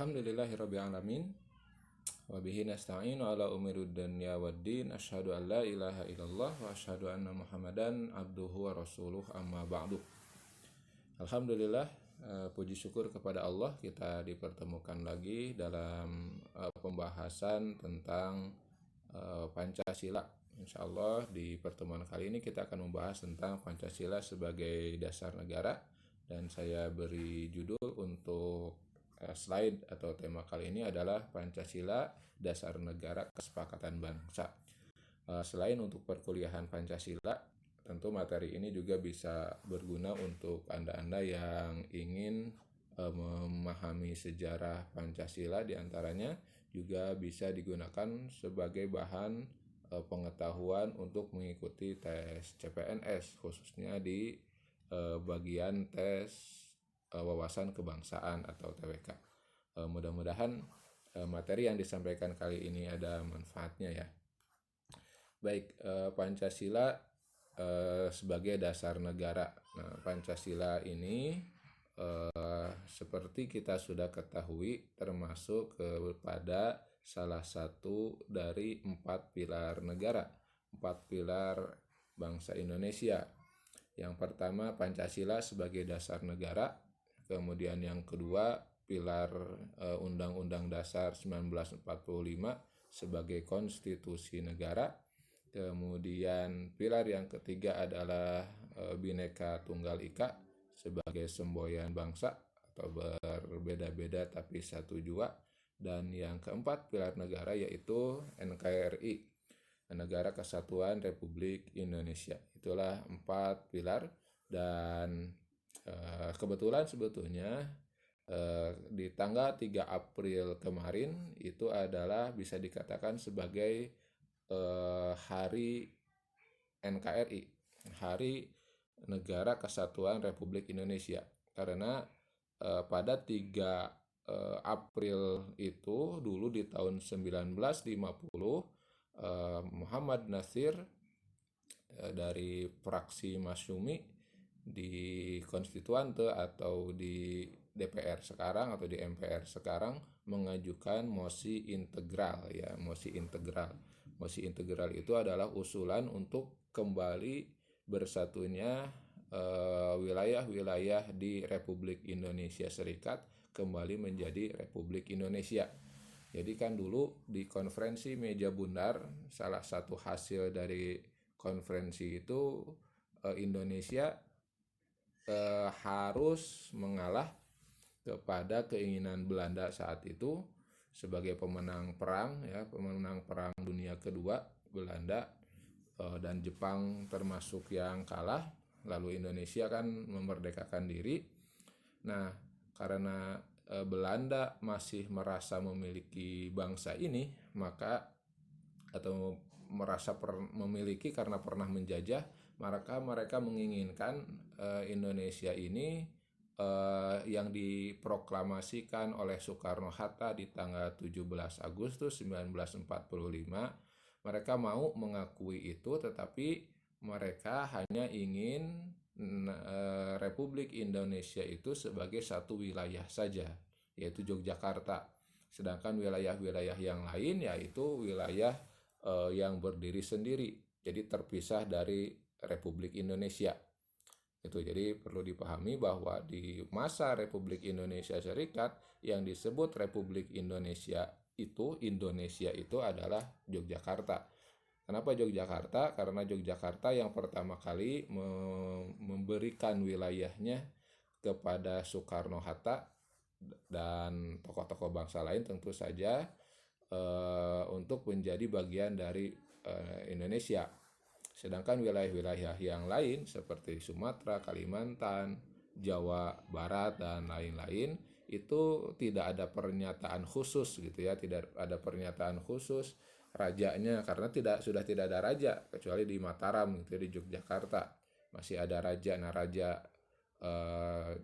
Alhamdulillahirabbil alamin wa bihi nasta'inu ala umuri dunya waddin asyhadu an la ilaha illallah wa asyhadu anna Muhammadan abduhu wa rasuluh amma ba'du. Alhamdulillah, puji syukur kepada Allah kita dipertemukan lagi dalam pembahasan tentang Pancasila. Insyaallah di pertemuan kali ini kita akan membahas tentang Pancasila sebagai dasar negara, dan saya beri judul untuk slide atau tema kali ini adalah Pancasila Dasar Negara Kesepakatan Bangsa. Selain untuk perkuliahan Pancasila, tentu materi ini juga bisa berguna untuk Anda-Anda yang ingin memahami sejarah Pancasila. Diantaranya juga bisa digunakan sebagai bahan pengetahuan untuk mengikuti tes CPNS, khususnya di bagian tes wawasan kebangsaan atau TWK. Mudah-mudahan materi yang disampaikan kali ini ada manfaatnya ya. Baik, Pancasila sebagai dasar negara. Nah, Pancasila ini seperti kita sudah ketahui termasuk kepada salah satu dari 4 pilar negara, 4 pilar bangsa Indonesia. Yang pertama Pancasila sebagai dasar negara, kemudian yang kedua pilar Undang-Undang Dasar 1945 sebagai konstitusi negara, kemudian pilar yang ketiga adalah Bhinneka Tunggal Ika sebagai semboyan bangsa atau berbeda-beda tapi satu jua, dan yang keempat pilar negara yaitu NKRI, Negara Kesatuan Republik Indonesia. Itulah 4 pilar, dan kebetulan sebetulnya di tanggal 3 April kemarin itu adalah bisa dikatakan sebagai hari NKRI, Hari Negara Kesatuan Republik Indonesia, karena pada 3 April itu dulu di tahun 1950 Muhammad Nasir dari fraksi Masyumi di Konstituante atau di DPR sekarang atau di MPR sekarang mengajukan mosi integral ya, mosi integral. Mosi integral itu adalah usulan untuk kembali bersatunya wilayah-wilayah di Republik Indonesia Serikat kembali menjadi Republik Indonesia. Jadi kan dulu di konferensi meja bundar, salah satu hasil dari konferensi itu Indonesia harus mengalah kepada keinginan Belanda saat itu sebagai pemenang perang ya, pemenang perang dunia kedua. Belanda dan Jepang termasuk yang kalah, lalu Indonesia kan memerdekakan diri. Nah, karena Belanda masih merasa memiliki bangsa ini, maka atau merasa memiliki karena pernah menjajah, maka mereka menginginkan Indonesia ini yang diproklamasikan oleh Soekarno-Hatta di tanggal 17 Agustus 1945, mereka mau mengakui itu, tetapi mereka hanya ingin Republik Indonesia itu sebagai satu wilayah saja, yaitu Yogyakarta. Sedangkan wilayah-wilayah yang lain yaitu wilayah yang berdiri sendiri, jadi terpisah dari Republik Indonesia. Itu jadi perlu dipahami bahwa di masa Republik Indonesia Serikat yang disebut Republik Indonesia itu adalah Yogyakarta. Kenapa Yogyakarta? Karena Yogyakarta yang pertama kali memberikan wilayahnya kepada Soekarno-Hatta dan tokoh-tokoh bangsa lain tentu saja untuk menjadi bagian dari Indonesia. Sedangkan wilayah-wilayah yang lain seperti Sumatera, Kalimantan, Jawa Barat dan lain-lain itu tidak ada pernyataan khusus gitu ya, tidak ada pernyataan khusus rajanya, karena sudah tidak ada raja kecuali di Mataram gitu, di Yogyakarta masih ada raja. Nah, raja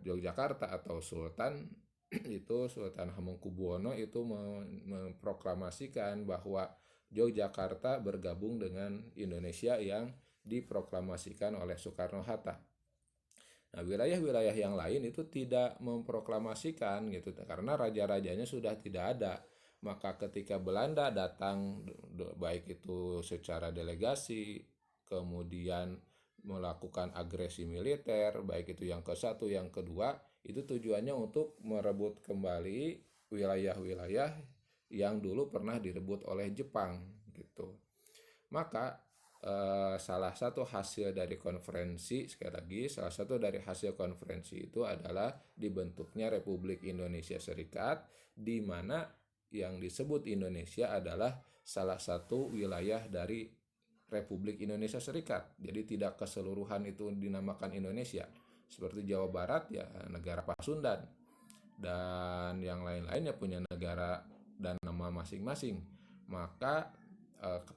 Yogyakarta atau Sultan itu Sultan Hamengkubuwono itu memproklamasikan bahwa Yogyakarta bergabung dengan Indonesia yang diproklamasikan oleh Soekarno-Hatta. Nah, wilayah-wilayah yang lain itu tidak memproklamasikan gitu karena raja-rajanya sudah tidak ada. Maka ketika Belanda datang baik itu secara delegasi, kemudian melakukan agresi militer, baik itu yang ke satu, yang kedua, itu tujuannya untuk merebut kembali wilayah-wilayah yang dulu pernah direbut oleh Jepang gitu. Maka salah satu hasil dari konferensi, sekali lagi, salah satu dari hasil konferensi itu adalah dibentuknya Republik Indonesia Serikat, di mana yang disebut Indonesia adalah salah satu wilayah dari Republik Indonesia Serikat. Jadi tidak keseluruhan itu dinamakan Indonesia. Seperti Jawa Barat ya negara Pasundan, dan yang lain-lainnya punya negara dan nama masing-masing. Maka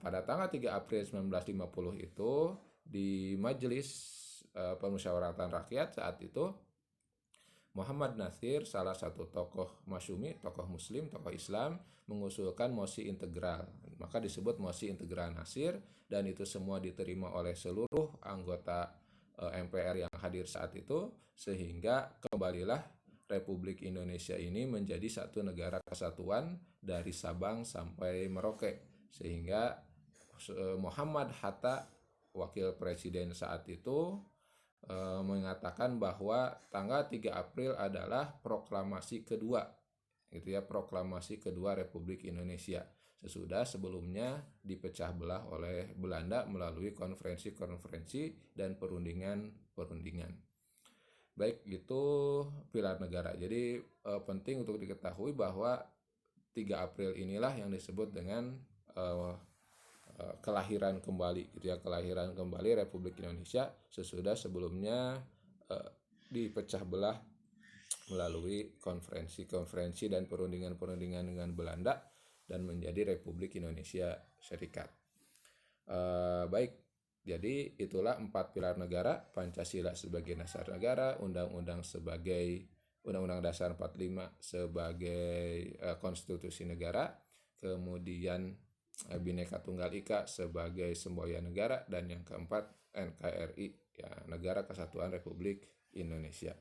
pada tanggal 3 April 1950 itu di Majelis Permusyawaratan Rakyat saat itu, Muhammad Nasir, salah satu tokoh Masyumi, tokoh Muslim, tokoh Islam, mengusulkan mosi integral. Maka disebut mosi integral Nasir, dan itu semua diterima oleh seluruh anggota MPR yang hadir saat itu, sehingga kembalilah Republik Indonesia ini menjadi satu negara kesatuan dari Sabang sampai Merauke. Sehingga Muhammad Hatta, wakil presiden saat itu, mengatakan bahwa tanggal 3 April adalah proklamasi kedua, gitu ya, proklamasi kedua Republik Indonesia sesudah sebelumnya dipecah belah oleh Belanda melalui konferensi-konferensi dan perundingan-perundingan. Baik, itu pilar negara. Jadi penting untuk diketahui bahwa 3 April inilah yang disebut dengan kelahiran kembali, gitu ya, kelahiran kembali Republik Indonesia sesudah sebelumnya dipecah belah melalui konferensi-konferensi dan perundingan-perundingan dengan Belanda dan menjadi Republik Indonesia Serikat. Baik, jadi itulah 4 pilar negara: Pancasila sebagai dasar negara, Undang-Undang sebagai Undang-Undang Dasar 45 sebagai konstitusi negara, kemudian Bhinneka Tunggal Ika sebagai semboyan negara, dan yang keempat NKRI, ya, Negara Kesatuan Republik Indonesia.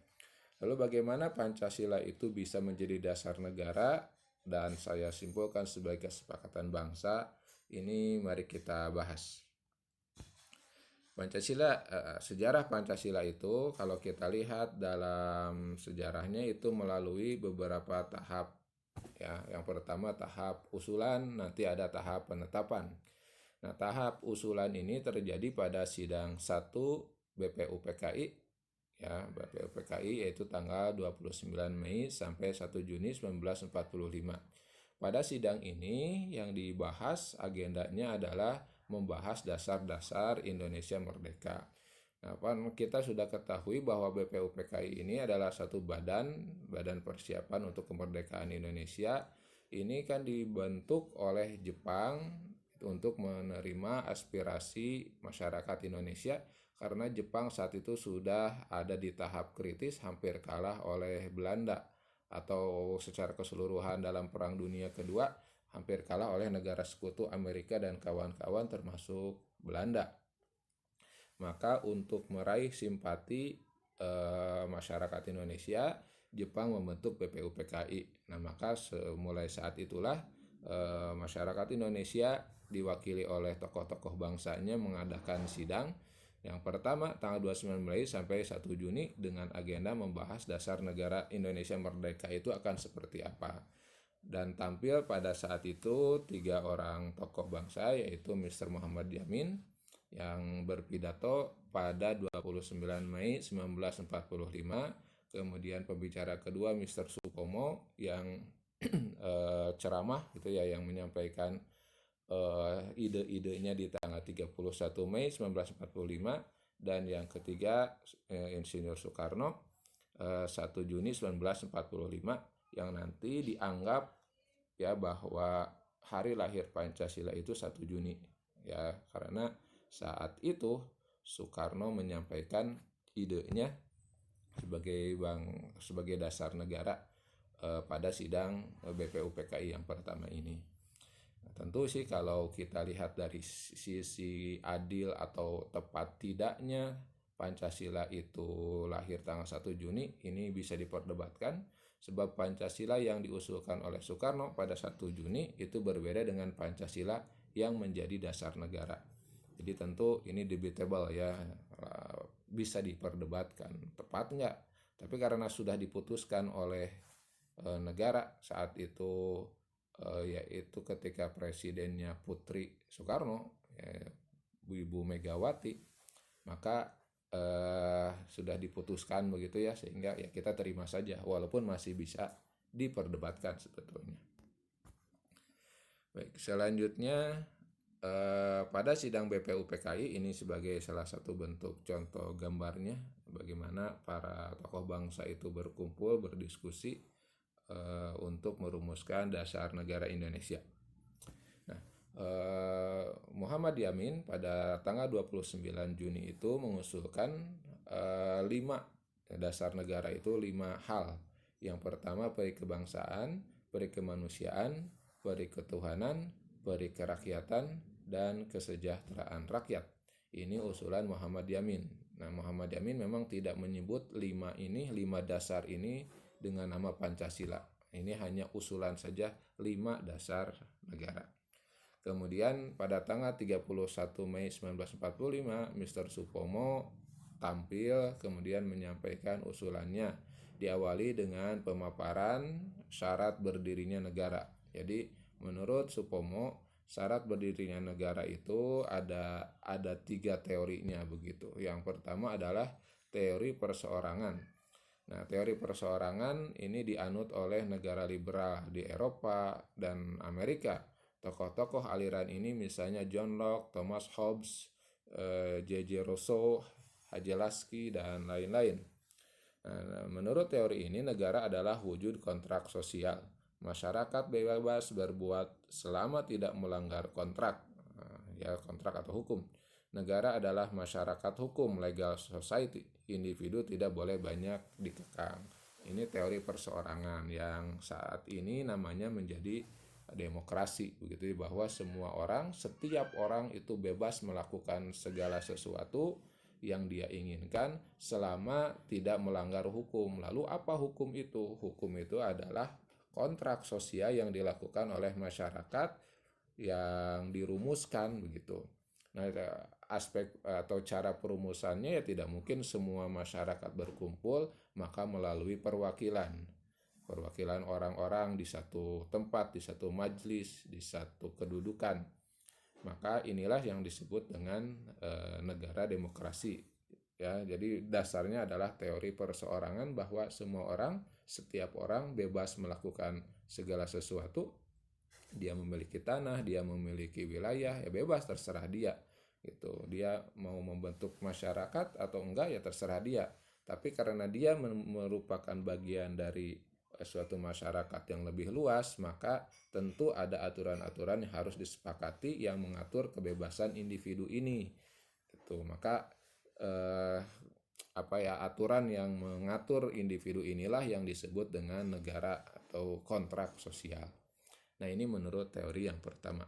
Lalu bagaimana Pancasila itu bisa menjadi dasar negara dan saya simpulkan sebagai kesepakatan bangsa? Ini mari kita bahas. Pancasila, sejarah Pancasila itu kalau kita lihat dalam sejarahnya itu melalui beberapa tahap. Ya, yang pertama tahap usulan, nanti ada tahap penetapan. Nah, tahap usulan ini terjadi pada sidang 1 BPUPKI, ya, BPUPKI, yaitu tanggal 29 Mei sampai 1 Juni 1945. Pada sidang ini yang dibahas agendanya adalah membahas dasar-dasar Indonesia merdeka. Nah, kita sudah ketahui bahwa BPUPKI ini adalah satu badan persiapan untuk kemerdekaan Indonesia. Ini kan dibentuk oleh Jepang untuk menerima aspirasi masyarakat Indonesia, karena Jepang saat itu sudah ada di tahap kritis, hampir kalah oleh Belanda, atau secara keseluruhan dalam Perang Dunia Kedua hampir kalah oleh negara sekutu Amerika dan kawan-kawan termasuk Belanda. Maka untuk meraih simpati masyarakat Indonesia, Jepang membentuk BPUPKI. Nah, maka mulai saat itulah masyarakat Indonesia diwakili oleh tokoh-tokoh bangsanya mengadakan sidang. Yang pertama tanggal 29 Mei sampai 1 Juni dengan agenda membahas dasar negara Indonesia merdeka itu akan seperti apa. Dan tampil pada saat itu 3 orang tokoh bangsa, yaitu Mr. Muhammad Yamin yang berpidato pada 29 Mei 1945, kemudian pembicara kedua Mr. Supomo yang ceramah gitu ya, yang menyampaikan ide-idenya di tanggal 31 Mei 1945, dan yang ketiga Insinyur Soekarno 1 Juni 1945, yang nanti dianggap ya bahwa hari lahir Pancasila itu 1 Juni, ya, karena saat itu Soekarno menyampaikan idenya sebagai dasar negara pada sidang BPUPKI yang pertama ini. Nah, tentu sih kalau kita lihat dari sisi adil atau tepat tidaknya Pancasila itu lahir tanggal 1 Juni, ini bisa diperdebatkan sebab Pancasila yang diusulkan oleh Soekarno pada 1 Juni itu berbeda dengan Pancasila yang menjadi dasar negara. Jadi tentu ini debatable ya, bisa diperdebatkan tepat nggak. Tapi karena sudah diputuskan oleh negara saat itu, yaitu ketika presidennya Putri Soekarno, Ibu Megawati, maka sudah diputuskan begitu ya, sehingga ya kita terima saja walaupun masih bisa diperdebatkan sebetulnya. Baik, selanjutnya pada sidang BPUPKI ini sebagai salah satu bentuk contoh gambarnya bagaimana para tokoh bangsa itu berkumpul berdiskusi untuk merumuskan dasar negara Indonesia. Nah, Muhammad Yamin pada tanggal 29 Juni itu mengusulkan 5 dasar negara itu 5 hal. Yang pertama peri kebangsaan, peri kemanusiaan, peri ketuhanan, peri kerakyatan, dan kesejahteraan rakyat. Ini usulan Muhammad Yamin. Nah, Muhammad Yamin memang tidak menyebut 5 dasar ini dengan nama Pancasila. Ini hanya usulan saja 5 dasar negara. Kemudian pada tanggal 31 Mei 1945, Mr. Supomo tampil kemudian menyampaikan usulannya, diawali dengan pemaparan syarat berdirinya negara. Jadi menurut Supomo, syarat berdirinya negara itu ada 3 teorinya begitu. Yang pertama adalah teori perseorangan. Nah, teori perseorangan ini dianut oleh negara liberal di Eropa dan Amerika. Tokoh-tokoh aliran ini misalnya John Locke, Thomas Hobbes, J.J. Rousseau, Haji Lasky, dan lain-lain. Nah, menurut teori ini negara adalah wujud kontrak sosial. Masyarakat bebas berbuat selama tidak melanggar kontrak, ya kontrak atau hukum. Negara adalah masyarakat hukum, legal society. Individu tidak boleh banyak dikekang. Ini teori perseorangan yang saat ini namanya menjadi demokrasi, begitu, bahwa semua orang, setiap orang itu bebas melakukan segala sesuatu yang dia inginkan selama tidak melanggar hukum. Lalu apa hukum itu? Hukum itu adalah kontrak sosial yang dilakukan oleh masyarakat yang dirumuskan begitu. Nah, aspek atau cara perumusannya ya tidak mungkin semua masyarakat berkumpul, maka melalui perwakilan orang-orang di satu tempat, di satu majelis, di satu kedudukan. Maka inilah yang disebut dengan negara demokrasi. Ya, jadi dasarnya adalah teori perseorangan bahwa semua orang, setiap orang bebas melakukan segala sesuatu. Dia memiliki tanah, dia memiliki wilayah, ya bebas, terserah dia gitu. Dia mau membentuk masyarakat atau enggak ya terserah dia. Tapi karena dia merupakan bagian dari suatu masyarakat yang lebih luas, maka tentu ada aturan-aturan yang harus disepakati yang mengatur kebebasan individu ini. Gitu. Maka aturan yang mengatur individu inilah yang disebut dengan negara atau kontrak sosial. Nah, ini menurut teori yang pertama.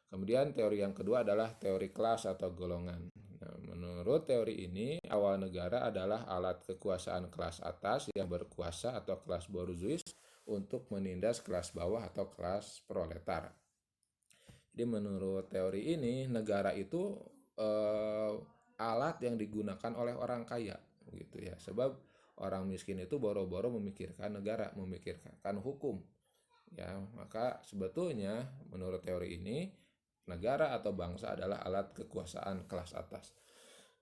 Kemudian teori yang kedua adalah teori kelas atau golongan. Nah, menurut teori ini, awal negara adalah alat kekuasaan kelas atas yang berkuasa atau kelas borjuis untuk menindas kelas bawah atau kelas proletar. Jadi menurut teori ini, negara itu alat yang digunakan oleh orang kaya, gitu ya. Sebab orang miskin itu boro-boro memikirkan negara, memikirkan hukum. Ya, maka sebetulnya menurut teori ini negara atau bangsa adalah alat kekuasaan kelas atas.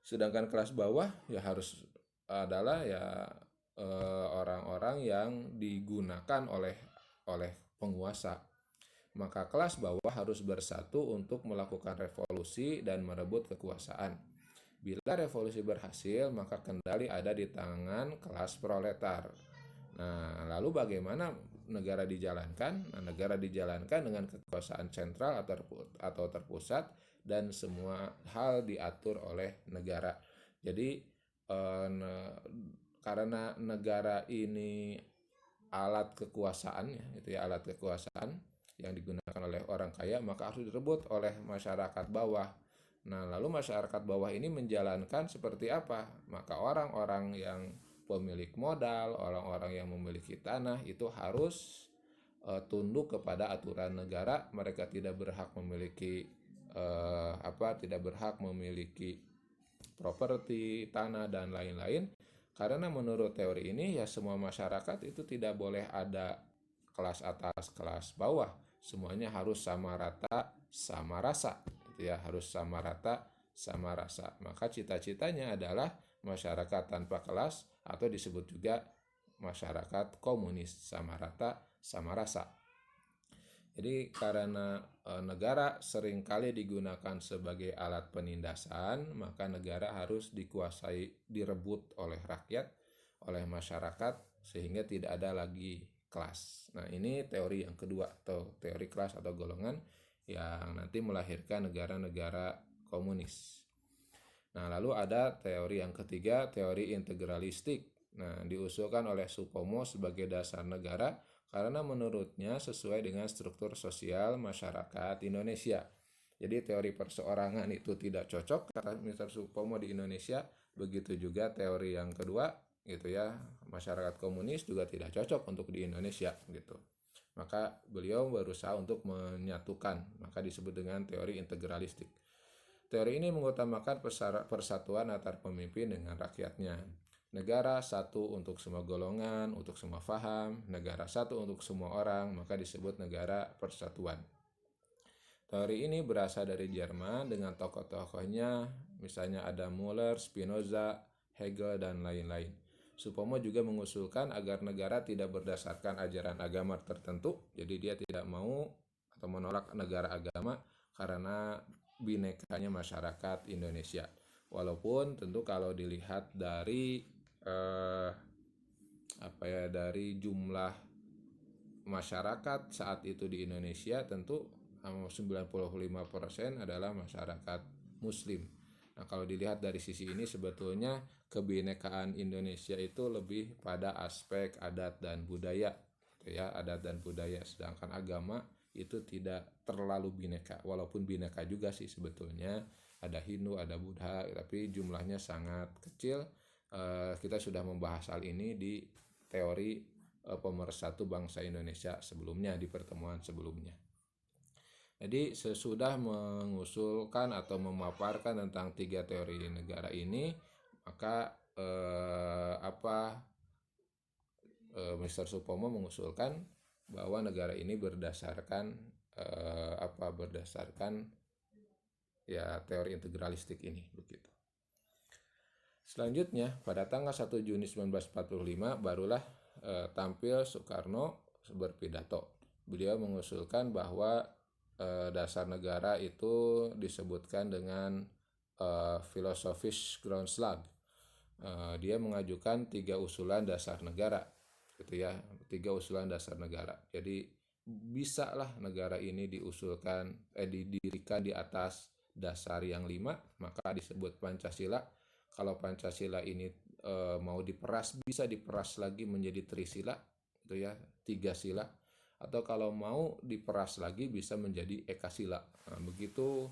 Sedangkan kelas bawah ya harus adalah ya orang-orang yang digunakan oleh penguasa. Maka kelas bawah harus bersatu untuk melakukan revolusi dan merebut kekuasaan. Bila revolusi berhasil, maka kendali ada di tangan kelas proletar. Nah, lalu bagaimana negara dijalankan? Nah, negara dijalankan dengan kekuasaan sentral atau terpusat dan semua hal diatur oleh negara. Jadi karena negara ini alat kekuasaan, itu ya, alat kekuasaan yang digunakan oleh orang kaya, maka harus direbut oleh masyarakat bawah. Nah, lalu masyarakat bawah ini menjalankan seperti apa? Maka orang-orang yang pemilik modal, orang-orang yang memiliki tanah itu harus tunduk kepada aturan negara. Mereka tidak berhak memiliki tidak berhak memiliki properti, tanah dan lain-lain. Karena menurut teori ini ya semua masyarakat itu tidak boleh ada kelas atas, kelas bawah. Semuanya harus sama rata, sama rasa. Gitu ya, harus sama rata, sama rasa. Maka cita-citanya adalah masyarakat tanpa kelas atau disebut juga masyarakat komunis, sama rata, sama rasa. Jadi karena negara seringkali digunakan sebagai alat penindasan, maka negara harus dikuasai, direbut oleh rakyat, oleh masyarakat, sehingga tidak ada lagi kelas. Nah, ini teori yang kedua, atau teori kelas atau golongan yang nanti melahirkan negara-negara komunis. Nah, lalu ada teori yang ketiga, teori integralistik. Nah, diusulkan oleh Supomo sebagai dasar negara karena menurutnya sesuai dengan struktur sosial masyarakat Indonesia. Jadi teori perseorangan itu tidak cocok kata Mr. Supomo di Indonesia. Begitu juga teori yang kedua, gitu ya, masyarakat komunis juga tidak cocok untuk di Indonesia, gitu. Maka beliau berusaha untuk menyatukan, maka disebut dengan teori integralistik. Teori ini mengutamakan persatuan antar pemimpin dengan rakyatnya. Negara satu untuk semua golongan, untuk semua faham, negara satu untuk semua orang, maka disebut negara persatuan. Teori ini berasal dari Jerman dengan tokoh-tokohnya, misalnya ada Müller, Spinoza, Hegel, dan lain-lain. Supomo juga mengusulkan agar negara tidak berdasarkan ajaran agama tertentu, jadi dia tidak mau atau menolak negara agama karena binekanya masyarakat Indonesia. Walaupun tentu kalau dilihat dari dari jumlah masyarakat saat itu di Indonesia, tentu 95% adalah masyarakat Muslim. Nah, kalau dilihat dari sisi ini sebetulnya kebinekaan Indonesia itu lebih pada aspek adat dan budaya, ya, adat dan budaya. Sedangkan agama itu tidak terlalu bineka, walaupun bineka juga sih sebetulnya, ada Hindu, ada Buddha, tapi jumlahnya sangat kecil. Kita sudah membahas hal ini di teori pemersatu bangsa Indonesia sebelumnya, di pertemuan sebelumnya. Jadi sesudah mengusulkan atau memaparkan tentang tiga teori negara ini, maka Mr. Supomo mengusulkan bahwa negara ini berdasarkan ya teori integralistik ini, begitu. Selanjutnya pada tanggal 1 Juni 1945 barulah tampil Soekarno berpidato. Beliau mengusulkan bahwa dasar negara itu disebutkan dengan filosofis Groundslag. Dia mengajukan 3 usulan dasar negara, gitu ya, 3 usulan dasar negara. Jadi bisalah negara ini didirikan di atas dasar yang 5, maka disebut Pancasila. Kalau Pancasila ini mau diperas, bisa diperas lagi menjadi Trisila, gitu ya, 3 sila. Atau kalau mau diperas lagi bisa menjadi Ekasila. Nah, begitu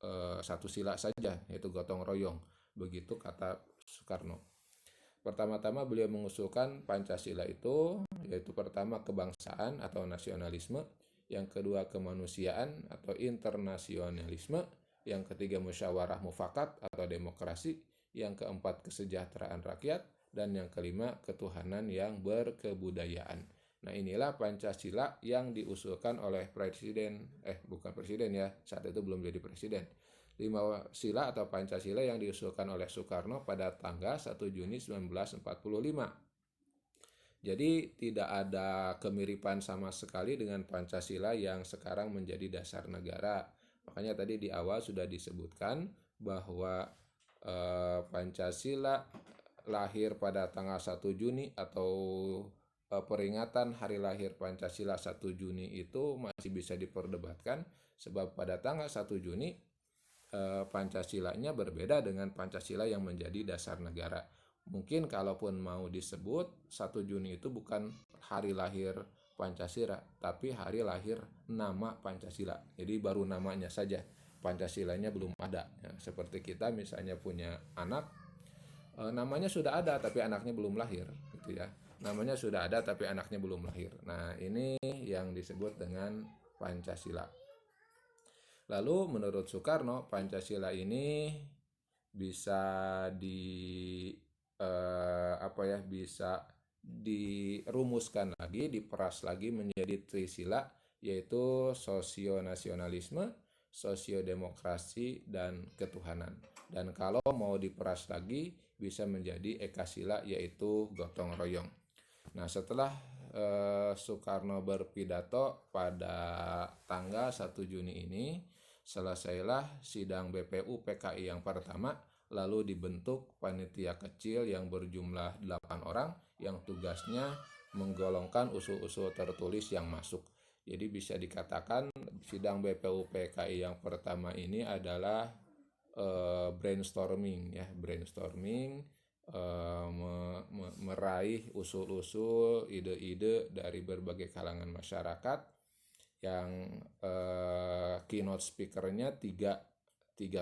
1 sila saja, yaitu gotong royong. Begitu kata Soekarno. Pertama-tama beliau mengusulkan Pancasila itu, yaitu pertama kebangsaan atau nasionalisme, yang kedua kemanusiaan atau internasionalisme, yang ketiga musyawarah mufakat atau demokrasi, yang keempat kesejahteraan rakyat, dan yang kelima ketuhanan yang berkebudayaan. Nah, inilah Pancasila yang diusulkan oleh bukan presiden ya, saat itu belum jadi presiden. 5 sila atau Pancasila yang diusulkan oleh Soekarno pada tanggal 1 Juni 1945. Jadi tidak ada kemiripan sama sekali dengan Pancasila yang sekarang menjadi dasar negara. Makanya tadi di awal sudah disebutkan bahwa Pancasila lahir pada tanggal 1 Juni atau peringatan hari lahir Pancasila 1 Juni itu masih bisa diperdebatkan, sebab pada tanggal 1 Juni Pancasilanya berbeda dengan Pancasila yang menjadi dasar negara. Mungkin kalaupun mau disebut 1 Juni itu bukan hari lahir Pancasila, tapi hari lahir nama Pancasila. Jadi baru namanya saja. Pancasilanya belum ada. Ya, seperti kita misalnya punya anak, namanya sudah ada tapi anaknya belum lahir, gitu ya. Namanya sudah ada tapi anaknya belum lahir. Nah, ini yang disebut dengan Pancasila. Lalu menurut Soekarno, Pancasila ini bisa bisa dirumuskan lagi, diperas lagi menjadi trisila, yaitu sosionasionalisme, sosiodemokrasi, dan ketuhanan. Dan kalau mau diperas lagi bisa menjadi ekasila, yaitu gotong royong. Nah, setelah Soekarno berpidato pada tanggal 1 Juni ini, selesailah sidang BPU PKI yang pertama, lalu dibentuk panitia kecil yang berjumlah 8 orang yang tugasnya menggolongkan usul-usul tertulis yang masuk. Jadi bisa dikatakan sidang BPU PKI yang pertama ini adalah brainstorming, ya, brainstorming, meraih usul-usul, ide-ide dari berbagai kalangan masyarakat, yang keynote speakernya tiga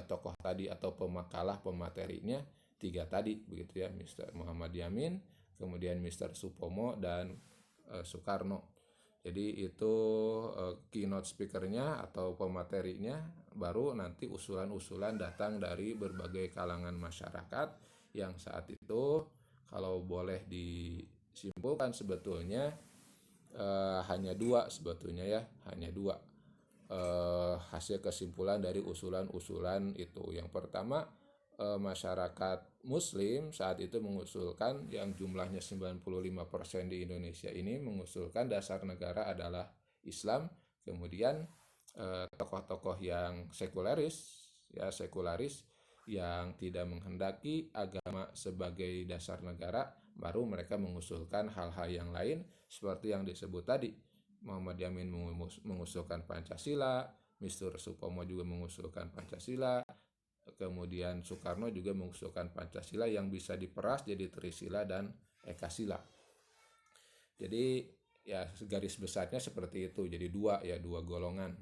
tokoh tadi, atau pemakalah pematerinya tiga tadi, begitu ya, Mr. Muhammad Yamin, kemudian Mr. Supomo, dan Soekarno. Jadi itu keynote speakernya atau pematerinya, baru nanti usulan-usulan datang dari berbagai kalangan masyarakat yang saat itu kalau boleh disimpulkan sebetulnya hanya dua sebetulnya, ya, hanya dua hasil kesimpulan dari usulan-usulan itu. Yang pertama, masyarakat Muslim saat itu mengusulkan, yang jumlahnya 95% di Indonesia ini, mengusulkan dasar negara adalah Islam. Kemudian tokoh-tokoh yang sekularis yang tidak menghendaki agama sebagai dasar negara, baru mereka mengusulkan hal-hal yang lain seperti yang disebut tadi. Muhammad Yamin mengusulkan Pancasila, Mr. Supomo juga mengusulkan Pancasila, kemudian Soekarno juga mengusulkan Pancasila yang bisa diperas jadi trisila dan ekasila. Jadi ya garis besarnya seperti itu. Jadi dua golongan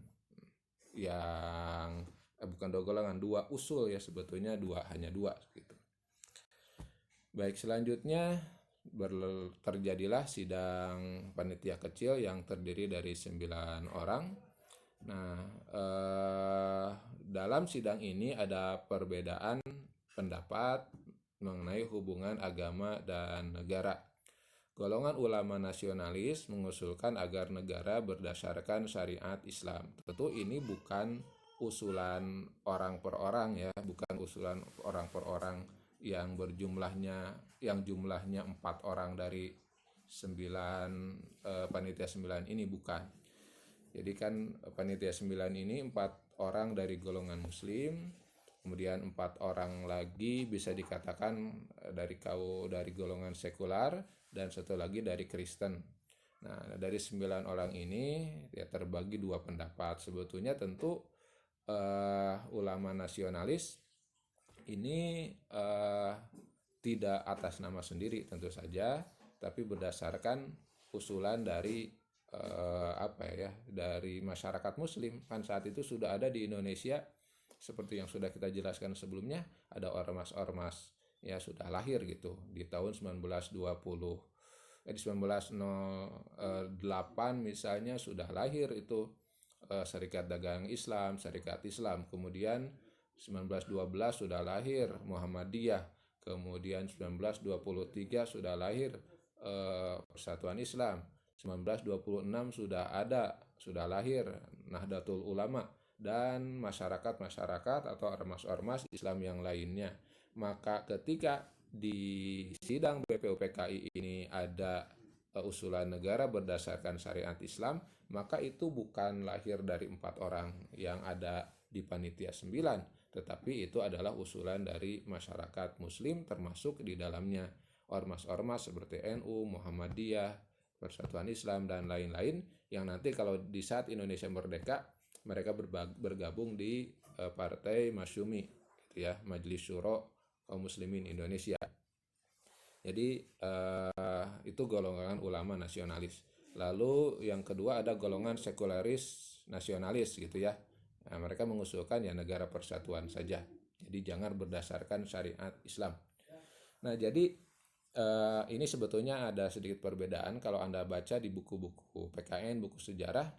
yang bukan dua golongan, dua usul ya, sebetulnya hanya dua gitu. Baik, selanjutnya terjadilah sidang panitia kecil yang terdiri dari 9 orang. Nah, dalam sidang ini ada perbedaan pendapat mengenai hubungan agama dan negara. Golongan ulama nasionalis mengusulkan agar negara berdasarkan syariat Islam. Tentu ini bukan usulan orang per orang, ya, bukan usulan orang per orang yang jumlahnya 4 orang dari 9 panitia 9 ini, bukan. Jadi kan panitia 9 ini 4 orang dari golongan Muslim, kemudian 4 orang lagi bisa dikatakan dari golongan sekular, dan satu lagi dari Kristen. Nah, dari 9 orang ini ya terbagi dua pendapat. Sebetulnya tentu ulama nasionalis ini tidak atas nama sendiri tentu saja, tapi berdasarkan usulan dari dari masyarakat Muslim. Kan saat itu sudah ada di Indonesia, seperti yang sudah kita jelaskan sebelumnya, ada ormas-ormas ya sudah lahir gitu di tahun 1908 misalnya sudah lahir itu Serikat Dagang Islam, Serikat Islam. Kemudian 1912 sudah lahir Muhammadiyah. Kemudian 1923 sudah lahir Persatuan Islam. 1926 sudah lahir Nahdlatul Ulama dan masyarakat atau ormas-ormas Islam yang lainnya. Maka ketika di sidang BPUPKI ini ada usulan negara berdasarkan syariat Islam, maka itu bukan lahir dari 4 orang yang ada di panitia 9, tetapi itu adalah usulan dari masyarakat Muslim, termasuk di dalamnya ormas-ormas seperti NU, Muhammadiyah, Persatuan Islam, dan lain-lain, yang nanti kalau di saat Indonesia merdeka mereka bergabung di Partai Masyumi, gitu ya, Majelis Syuro kaum Muslimin Indonesia. Jadi itu golongan ulama nasionalis. Lalu yang kedua ada golongan sekularis nasionalis, gitu ya. Nah, mereka mengusulkan ya negara persatuan saja. Jadi jangan berdasarkan syariat Islam. Nah, jadi ini sebetulnya ada sedikit perbedaan kalau Anda baca di buku-buku PKN, buku sejarah,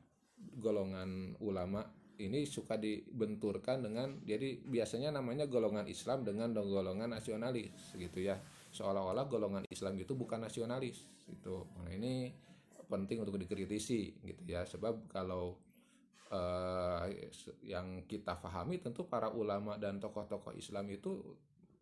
golongan ulama ini suka dibenturkan dengan, jadi biasanya namanya golongan Islam dengan golongan nasionalis gitu ya. Seolah-olah golongan Islam itu bukan nasionalis gitu. Nah, ini penting untuk dikritisi gitu ya. Sebab kalau yang kita pahami tentu para ulama dan tokoh-tokoh Islam itu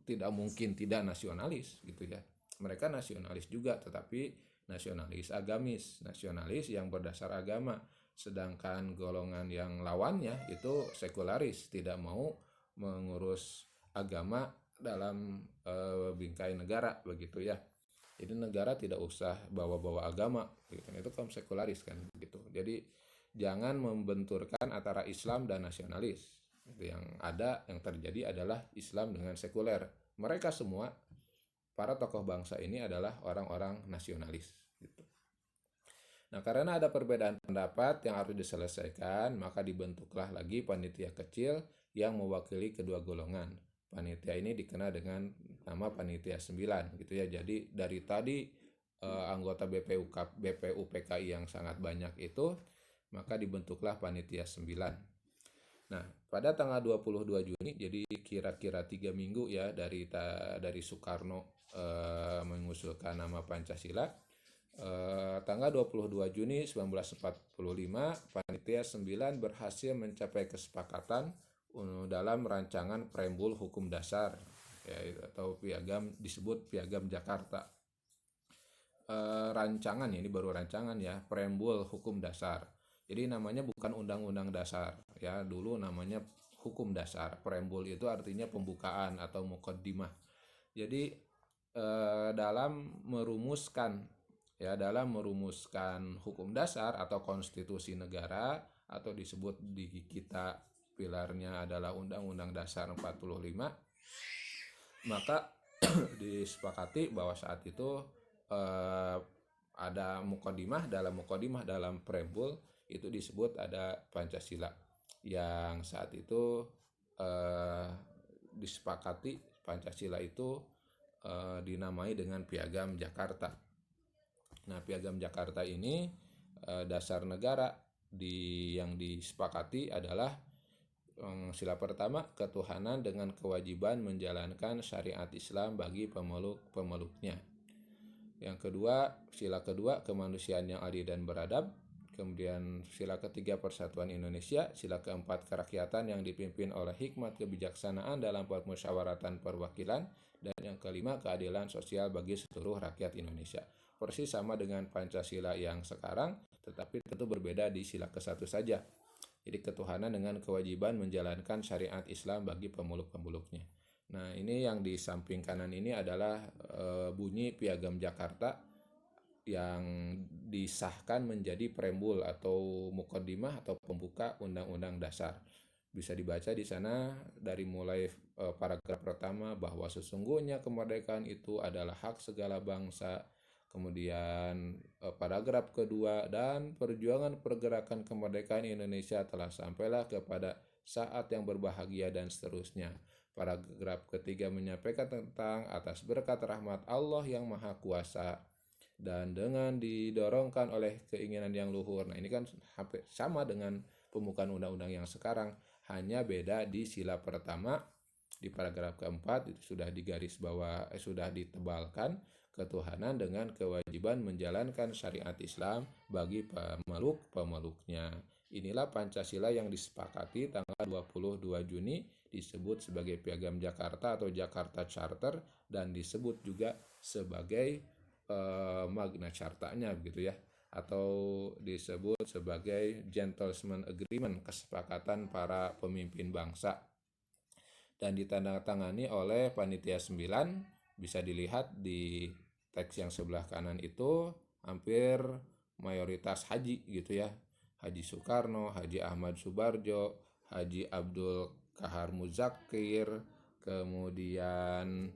tidak mungkin tidak nasionalis gitu ya. Mereka nasionalis juga, tetapi nasionalis agamis, nasionalis yang berdasar agama. Sedangkan golongan yang lawannya itu sekularis, tidak mau mengurus agama dalam bingkai negara begitu ya. Jadi negara tidak usah bawa-bawa agama gitu. Itu kaum sekularis kan gitu. Jadi jangan membenturkan antara Islam dan nasionalis. Yang ada, yang terjadi adalah Islam dengan sekuler. Mereka semua para tokoh bangsa ini adalah orang-orang nasionalis gitu. Nah, karena ada perbedaan pendapat yang harus diselesaikan, maka dibentuklah lagi panitia kecil yang mewakili kedua golongan. Panitia ini dikenal dengan nama panitia 9 gitu ya. Jadi dari tadi anggota BPUPKI yang sangat banyak itu, maka dibentuklah panitia 9. Nah, pada tanggal 22 Juni, jadi kira-kira 3 minggu ya dari Soekarno mengusulkan nama Pancasila. Tanggal 22 Juni 1945, panitia 9 berhasil mencapai kesepakatan dalam rancangan preambul hukum dasar ya, atau piagam, disebut Piagam Jakarta. Rancangan ini baru rancangan ya, preambul hukum dasar. Jadi namanya bukan undang-undang dasar ya, dulu namanya hukum dasar. Preambul itu artinya pembukaan atau mukaddimah. Jadi dalam merumuskan hukum dasar atau konstitusi negara, atau disebut di kita pilarnya adalah Undang-Undang Dasar 45, maka disepakati bahwa saat itu ada mukaddimah, dalam preambul itu disebut ada Pancasila, yang saat itu disepakati Pancasila itu dinamai dengan Piagam Jakarta. Nah, Piagam Jakarta ini dasar negara yang disepakati adalah sila pertama, ketuhanan dengan kewajiban menjalankan syariat Islam bagi pemeluk-pemeluknya. Yang kedua, sila kedua, kemanusiaan yang adil dan beradab. Kemudian sila ketiga, persatuan Indonesia. Sila keempat, kerakyatan yang dipimpin oleh hikmat kebijaksanaan dalam permusyawaratan perwakilan. Dan yang kelima, keadilan sosial bagi seluruh rakyat Indonesia. Persis sama dengan Pancasila yang sekarang, tetapi tentu berbeda di sila ke-1 saja. Jadi ketuhanan dengan kewajiban menjalankan syariat Islam bagi pemeluk-pemeluknya. Nah, ini yang di samping kanan ini adalah bunyi Piagam Jakarta yang disahkan menjadi preambul atau mukaddimah atau pembuka Undang-Undang Dasar. Bisa dibaca di sana dari mulai paragraf pertama bahwa sesungguhnya kemerdekaan itu adalah hak segala bangsa. Kemudian paragraf kedua, dan perjuangan pergerakan kemerdekaan Indonesia telah sampailah kepada saat yang berbahagia, dan seterusnya. Paragraf ketiga menyampaikan tentang atas berkat rahmat Allah yang Maha Kuasa dan dengan didorongkan oleh keinginan yang luhur. Nah, ini kan hampir sama dengan pembukaan undang-undang yang sekarang, hanya beda di sila pertama, di paragraf keempat itu sudah sudah ditebalkan ketuhanan dengan kewajiban menjalankan syariat Islam bagi pemeluk-pemeluknya. Inilah Pancasila yang disepakati tanggal 22 Juni, disebut sebagai Piagam Jakarta atau Jakarta Charter, dan disebut juga sebagai Magna Chartanya begitu ya, atau disebut sebagai Gentleman Agreement, kesepakatan para pemimpin bangsa, dan ditandatangani oleh Panitia 9. Bisa dilihat di teks yang sebelah kanan itu hampir mayoritas haji gitu ya. Haji Soekarno, Haji Ahmad Subarjo, Haji Abdul Kahar Muzakir, kemudian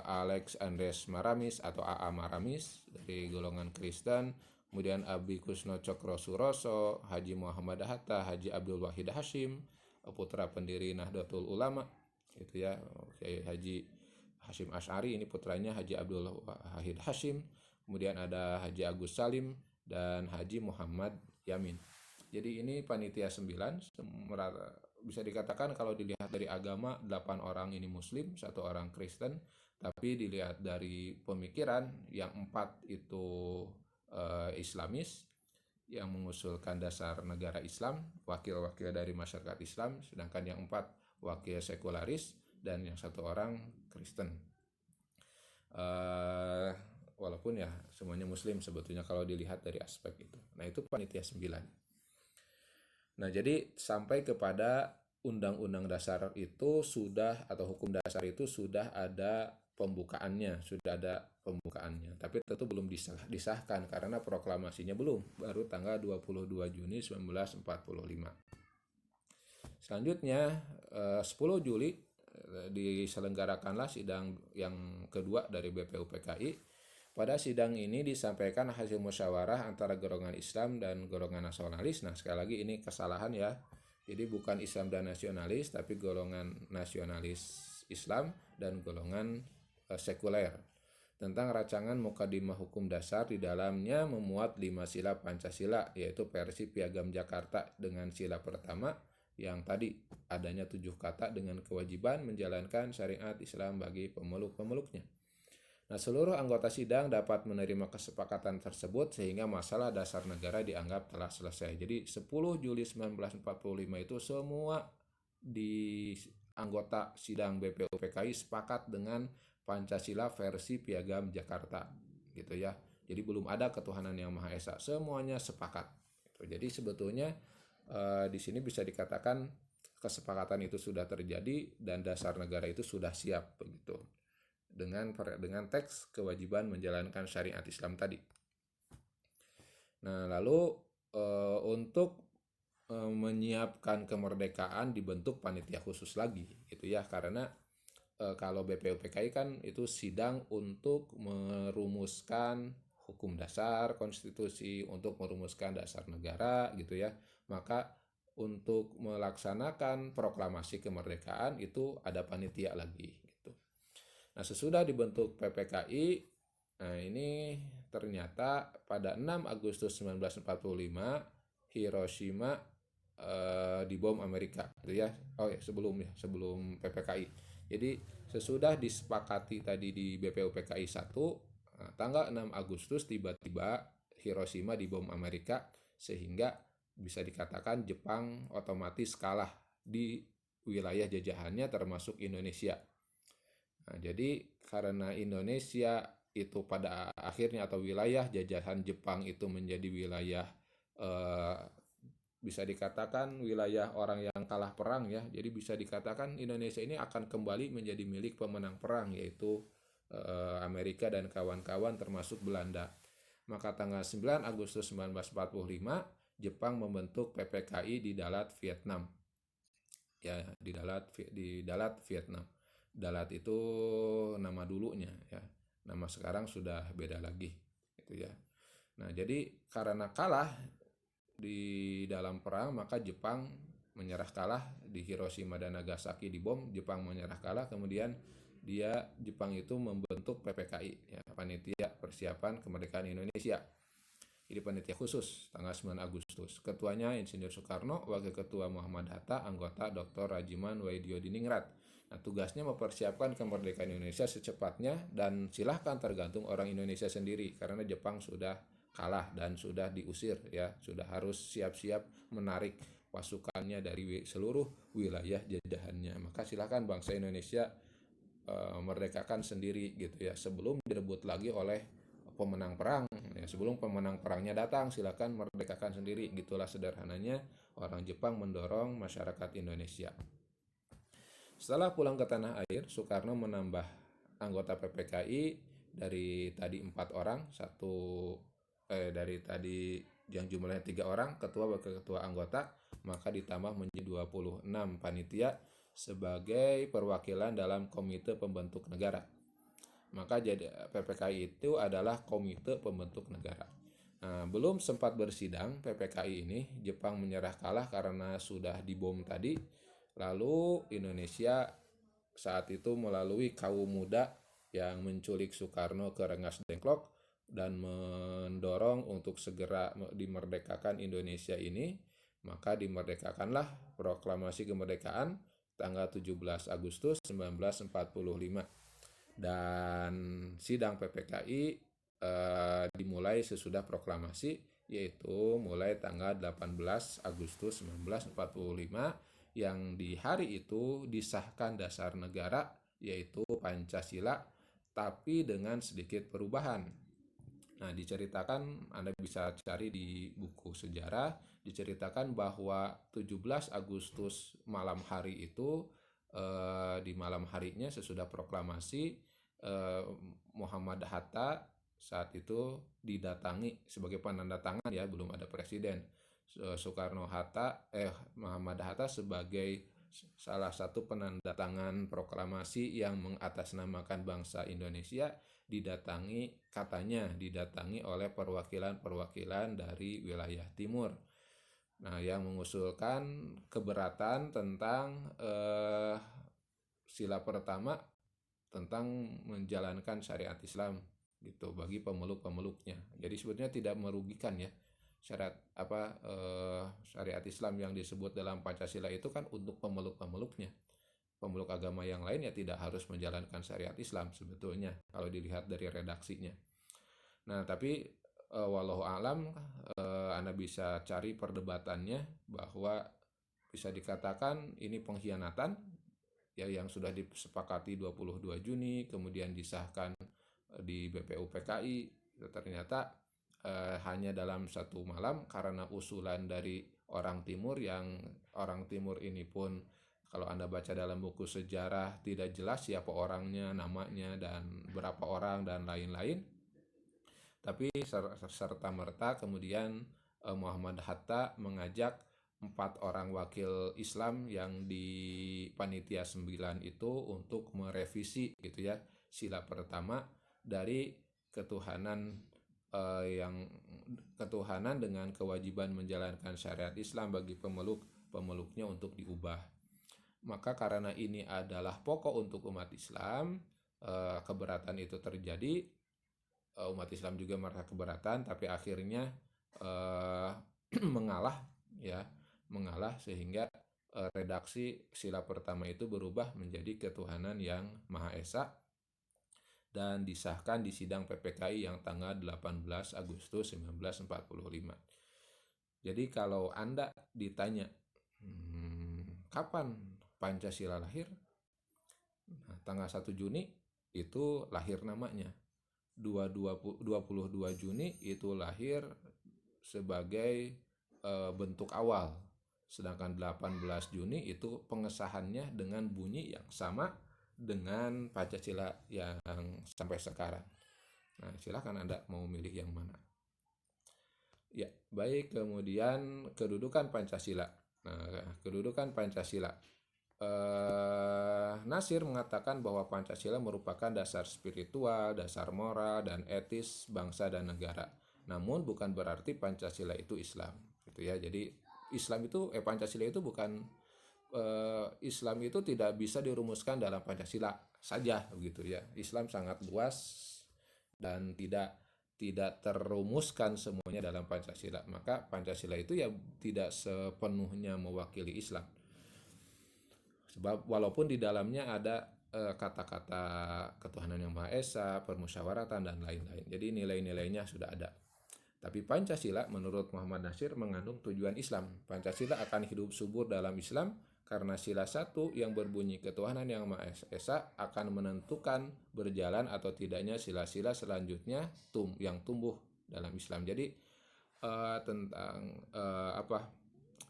Alex Andres Maramis atau AA Maramis dari golongan Kristen, kemudian Abi Kusno Cokro Suroso, Haji Muhammad Hatta, Haji Abdul Wahid Hashim, putra pendiri Nahdlatul Ulama, itu ya, Kiai Haji Hashim Asy'ari, ini putranya Haji Abdul Wahid Hashim, kemudian ada Haji Agus Salim dan Haji Muhammad Yamin. Jadi ini panitia 9, bisa dikatakan kalau dilihat dari agama 8 orang ini Muslim, 1 orang Kristen, tapi dilihat dari pemikiran yang 4 itu Islamis yang mengusulkan dasar negara Islam, wakil-wakil dari masyarakat Islam, sedangkan yang 4 wakil sekularis dan yang 1 orang Kristen. Walaupun ya semuanya Muslim sebetulnya kalau dilihat dari aspek itu. Nah itu panitia 9. Nah, jadi sampai kepada Undang-Undang Dasar itu sudah, atau Hukum Dasar itu sudah ada pembukaannya, tapi tentu belum disahkan karena proklamasinya belum, baru tanggal 22 Juni 1945. Selanjutnya 10 Juli diselenggarakanlah sidang yang kedua dari BPUPKI. Pada sidang ini disampaikan hasil musyawarah antara golongan Islam dan golongan nasionalis. Nah, sekali lagi ini kesalahan ya. Jadi bukan Islam dan nasionalis, tapi golongan nasionalis Islam dan golongan sekuler. Tentang rancangan Mukadimah Hukum Dasar, di dalamnya memuat 5 sila Pancasila, yaitu versi Piagam Jakarta dengan sila pertama yang tadi adanya 7 kata dengan kewajiban menjalankan syariat Islam bagi pemeluk-pemeluknya. Nah, seluruh anggota sidang dapat menerima kesepakatan tersebut sehingga masalah dasar negara dianggap telah selesai. Jadi 10 Juli 1945 itu semua di anggota sidang BPUPKI sepakat dengan Pancasila versi Piagam Jakarta, gitu ya. Jadi belum ada ketuhanan yang Maha Esa, semuanya sepakat. Jadi sebetulnya di sini bisa dikatakan kesepakatan itu sudah terjadi dan dasar negara itu sudah siap, begitu. Dengan teks kewajiban menjalankan syariat Islam tadi. Nah, lalu untuk menyiapkan kemerdekaan dibentuk panitia khusus lagi, gitu ya, karena kalau BPUPKI kan itu sidang untuk merumuskan hukum dasar, konstitusi, untuk merumuskan dasar negara, gitu ya. Maka untuk melaksanakan proklamasi kemerdekaan itu ada panitia lagi. Nah, sesudah dibentuk PPKI, nah ini ternyata pada 6 Agustus 1945 Hiroshima dibom Amerika, gitu ya. Oh ya, sebelum PPKI. Jadi sesudah disepakati tadi di BPUPKI 1, tanggal 6 Agustus tiba-tiba Hiroshima dibom Amerika, sehingga bisa dikatakan Jepang otomatis kalah di wilayah jajahannya termasuk Indonesia. Nah, jadi karena Indonesia itu pada akhirnya atau wilayah jajahan Jepang itu menjadi wilayah bisa dikatakan wilayah orang yang kalah perang ya. Jadi bisa dikatakan Indonesia ini akan kembali menjadi milik pemenang perang, yaitu Amerika dan kawan-kawan termasuk Belanda. Maka tanggal 9 Agustus 1945 Jepang membentuk PPKI di Dalat, Vietnam. Ya, di Dalat, Vietnam. Dalat itu nama dulunya ya. Nama sekarang sudah beda lagi, gitu ya. Nah, jadi karena kalah di dalam perang, maka Jepang menyerah kalah di Hiroshima dan Nagasaki dibom, Jepang menyerah kalah, kemudian Jepang itu membentuk PPKI ya, Panitia Persiapan Kemerdekaan Indonesia. Jadi panitia khusus tanggal 9 Agustus. Ketuanya Insinyur Soekarno, Wakil Ketua Muhammad Hatta, anggota Dr. Rajiman Waidiodiningrat. Nah, tugasnya mempersiapkan kemerdekaan Indonesia secepatnya dan silahkan tergantung orang Indonesia sendiri karena Jepang sudah kalah dan sudah diusir ya, sudah harus siap-siap menarik pasukannya dari seluruh wilayah jajahannya. Maka silahkan bangsa Indonesia merdekakan sendiri, gitu ya, sebelum direbut lagi oleh pemenang perang ya. Sebelum pemenang perangnya datang, silakan merdekakan sendiri. Gitulah sederhananya orang Jepang mendorong masyarakat Indonesia. Setelah pulang ke tanah air, Soekarno menambah anggota PPKI dari tadi 4 orang, dari tadi yang jumlahnya 3 orang, ketua, wakil ketua, anggota, maka ditambah menjadi 26 panitia sebagai perwakilan dalam komite pembentuk negara. Maka jadi PPKI itu adalah komite pembentuk negara. Nah, belum sempat bersidang PPKI ini, Jepang menyerah kalah karena sudah dibom tadi. Lalu Indonesia saat itu melalui kaum muda yang menculik Soekarno ke Rengas Dengklok dan mendorong untuk segera dimerdekakan Indonesia ini, maka dimerdekakanlah proklamasi kemerdekaan tanggal 17 Agustus 1945. Dan sidang PPKI dimulai sesudah proklamasi, yaitu mulai tanggal 18 Agustus 1945, yang di hari itu disahkan dasar negara yaitu Pancasila, tapi dengan sedikit perubahan. Nah, diceritakan, Anda bisa cari di buku sejarah, diceritakan bahwa 17 Agustus malam hari itu, di malam harinya sesudah proklamasi, eh, Muhammad Hatta saat itu didatangi sebagai penanda tangan, ya belum ada presiden. Soekarno Hatta, Muhammad Hatta sebagai salah satu penanda tangan proklamasi yang mengatasnamakan bangsa Indonesia, didatangi oleh perwakilan-perwakilan dari wilayah timur. Nah, yang mengusulkan keberatan tentang sila pertama tentang menjalankan syariat Islam gitu bagi pemeluk-pemeluknya. Jadi sebetulnya tidak merugikan, ya. Syariat Islam yang disebut dalam Pancasila itu kan untuk pemeluk-pemeluknya. Pemeluk agama yang lain ya tidak harus menjalankan syariat Islam sebetulnya kalau dilihat dari redaksinya. Nah, tapi walau alam, Anda bisa cari perdebatannya bahwa bisa dikatakan ini pengkhianatan, ya, yang sudah disepakati 22 Juni kemudian disahkan di BPUPKI, ternyata hanya dalam satu malam karena usulan dari orang timur, yang orang timur ini pun kalau Anda baca dalam buku sejarah tidak jelas siapa orangnya, namanya, dan berapa orang, dan lain-lain. Tapi serta-merta kemudian Muhammad Hatta mengajak 4 orang wakil Islam yang di Panitia 9 itu untuk merevisi gitu, ya, sila pertama dari ketuhanan, ketuhanan dengan kewajiban menjalankan syariat Islam bagi pemeluknya untuk diubah. Maka karena ini adalah pokok untuk umat Islam, keberatan itu terjadi. Umat Islam juga merasa keberatan, tapi akhirnya mengalah, ya, sehingga redaksi sila pertama itu berubah menjadi ketuhanan yang Maha Esa dan disahkan di sidang PPKI yang tanggal 18 Agustus 1945. Jadi kalau Anda ditanya kapan Pancasila lahir, nah, tanggal 1 Juni itu lahir namanya. 22 Juni itu lahir sebagai bentuk awal. Sedangkan 18 Juni itu pengesahannya dengan bunyi yang sama dengan Pancasila yang sampai sekarang. Nah, silakan Anda mau milih yang mana. Ya, baik. Kemudian kedudukan Pancasila. Nah, kedudukan Pancasila. Nasir mengatakan bahwa Pancasila merupakan dasar spiritual, dasar moral, dan etis bangsa dan negara. Namun bukan berarti Pancasila itu Islam, gitu ya. Jadi Pancasila itu bukan, Islam itu tidak bisa dirumuskan dalam Pancasila saja, begitu ya. Islam sangat luas dan tidak terumuskan semuanya dalam Pancasila. Maka Pancasila itu ya tidak sepenuhnya mewakili Islam. Sebab walaupun di dalamnya ada kata-kata ketuhanan yang Maha Esa, permusyawaratan, dan lain-lain. Jadi nilai-nilainya sudah ada. Tapi Pancasila menurut Muhammad Nasir mengandung tujuan Islam. Pancasila akan hidup subur dalam Islam karena sila 1 yang berbunyi ketuhanan yang Maha Esa akan menentukan berjalan atau tidaknya sila-sila selanjutnya yang tumbuh dalam Islam. Jadi tentang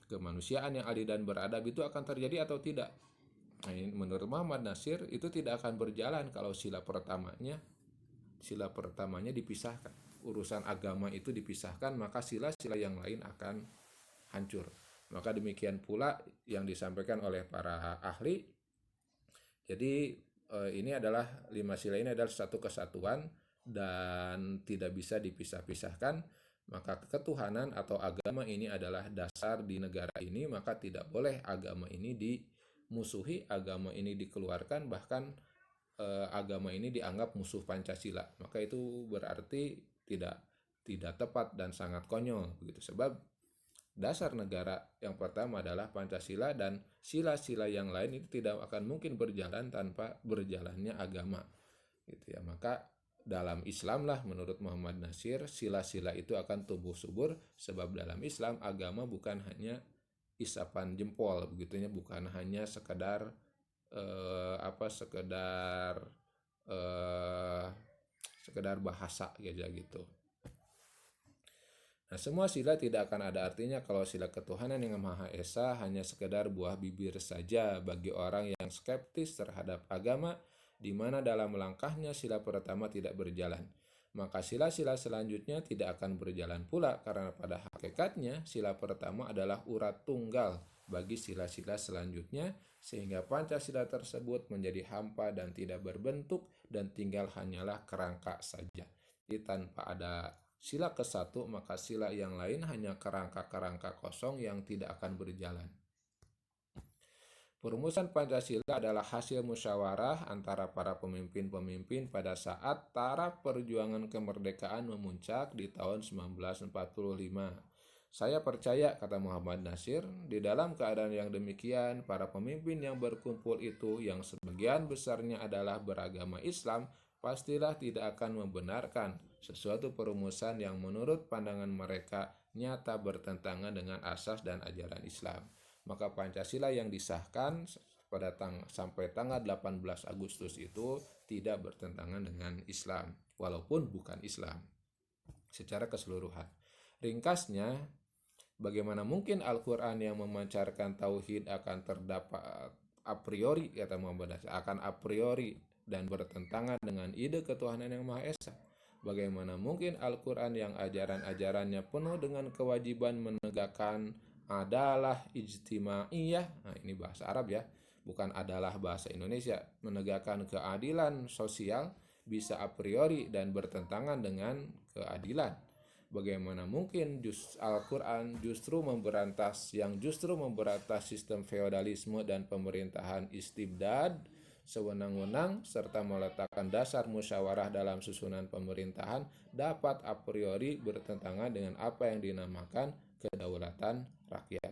kemanusiaan yang adil dan beradab itu akan terjadi atau tidak. Nah, menurut Muhammad Nasir itu tidak akan berjalan kalau sila pertamanya dipisahkan. Urusan agama itu dipisahkan, maka sila-sila yang lain akan hancur. Maka demikian pula yang disampaikan oleh para ahli. Jadi ini adalah 5 sila ini adalah satu kesatuan dan tidak bisa dipisah-pisahkan. maka ketuhanan atau agama ini adalah dasar di negara ini, maka tidak boleh agama ini dimusuhi, agama ini dikeluarkan, bahkan agama ini dianggap musuh Pancasila. Maka itu berarti tidak tepat dan sangat konyol begitu. Sebab dasar negara yang pertama adalah Pancasila, dan sila-sila yang lain itu tidak akan mungkin berjalan tanpa berjalannya agama gitu ya. Maka dalam Islam lah menurut Muhammad Natsir, sila-sila itu akan tumbuh subur, sebab dalam Islam agama bukan hanya isapan jempol begitunya, bukan hanya sekedar sekedar bahasa aja gitu. Nah, semua sila tidak akan ada artinya kalau sila ketuhanan yang Maha Esa hanya sekedar buah bibir saja bagi orang yang skeptis terhadap agama, di mana dalam langkahnya sila pertama tidak berjalan. Maka sila-sila selanjutnya tidak akan berjalan pula, karena pada hakikatnya sila pertama adalah urat tunggal bagi sila-sila selanjutnya, sehingga Pancasila tersebut menjadi hampa dan tidak berbentuk dan tinggal hanyalah kerangka saja. Jadi tanpa ada sila ke-1, maka sila yang lain hanya kerangka-kerangka kosong yang tidak akan berjalan. Perumusan Pancasila adalah hasil musyawarah antara para pemimpin-pemimpin pada saat taraf perjuangan kemerdekaan memuncak di tahun 1945. Saya percaya, kata Muhammad Natsir, di dalam keadaan yang demikian, para pemimpin yang berkumpul itu, yang sebagian besarnya adalah beragama Islam, pastilah tidak akan membenarkan sesuatu perumusan yang menurut pandangan mereka nyata bertentangan dengan asas dan ajaran Islam. Maka Pancasila yang disahkan sampai tanggal 18 Agustus itu tidak bertentangan dengan Islam, walaupun bukan Islam secara keseluruhan. Ringkasnya, bagaimana mungkin Al-Quran yang memancarkan tauhid akan terdapat a priori, kata Muhammad Natsir, akan a priori dan bertentangan dengan ide ketuhanan yang Maha Esa? Bagaimana mungkin Al-Quran yang ajaran-ajarannya penuh dengan kewajiban menegakkan adalah ijtimaiyah, nah ini bahasa Arab ya, bukan adalah bahasa Indonesia, menegakkan keadilan sosial, bisa a priori dan bertentangan dengan keadilan? Bagaimana mungkin Al-Quran justru memberantas sistem feodalisme dan pemerintahan istibdad sewenang-wenang, serta meletakkan dasar musyawarah dalam susunan pemerintahan, dapat a priori bertentangan dengan apa yang dinamakan kedaulatan rakyat?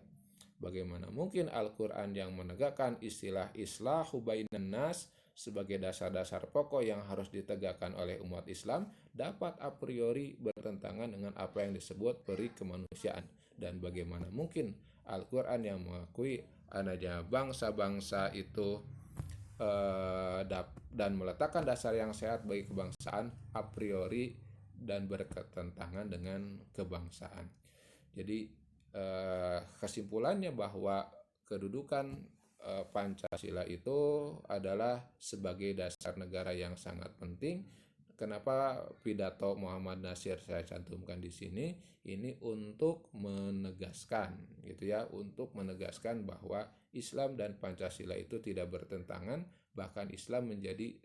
Bagaimana mungkin Al-Quran yang menegakkan istilah islahu bainan nas sebagai dasar-dasar pokok yang harus ditegakkan oleh umat Islam dapat a priori bertentangan dengan apa yang disebut peri kemanusiaan? Dan bagaimana mungkin Al-Quran yang mengakui adanya bangsa-bangsa itu dan meletakkan dasar yang sehat bagi kebangsaan a priori dan berketentangan dengan kebangsaan? Jadi kesimpulannya bahwa kedudukan Pancasila itu adalah sebagai dasar negara yang sangat penting. Kenapa pidato Muhammad Natsir saya cantumkan di sini? Ini untuk menegaskan gitu ya, untuk menegaskan bahwa Islam dan Pancasila itu tidak bertentangan, bahkan Islam menjadi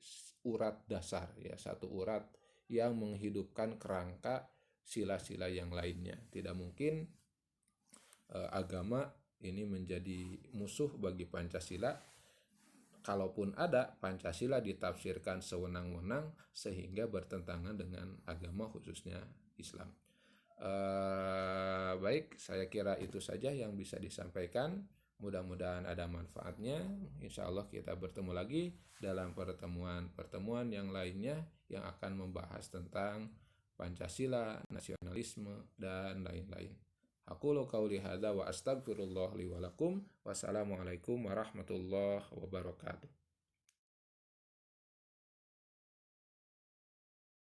urat dasar ya, satu urat yang menghidupkan kerangka sila-sila yang lainnya. Tidak mungkin agama ini menjadi musuh bagi Pancasila. Kalaupun ada, Pancasila ditafsirkan sewenang-wenang sehingga bertentangan dengan agama, khususnya Islam. Baik, saya kira itu saja yang bisa disampaikan. Mudah-mudahan ada manfaatnya. Insya Allah kita bertemu lagi dalam pertemuan-pertemuan yang lainnya yang akan membahas tentang Pancasila, nasionalisme, dan lain-lain. Aqulu qauli hadza wa astaghfirullah li wa lakum. Wassalamualaikum warahmatullahi wabarakatuh.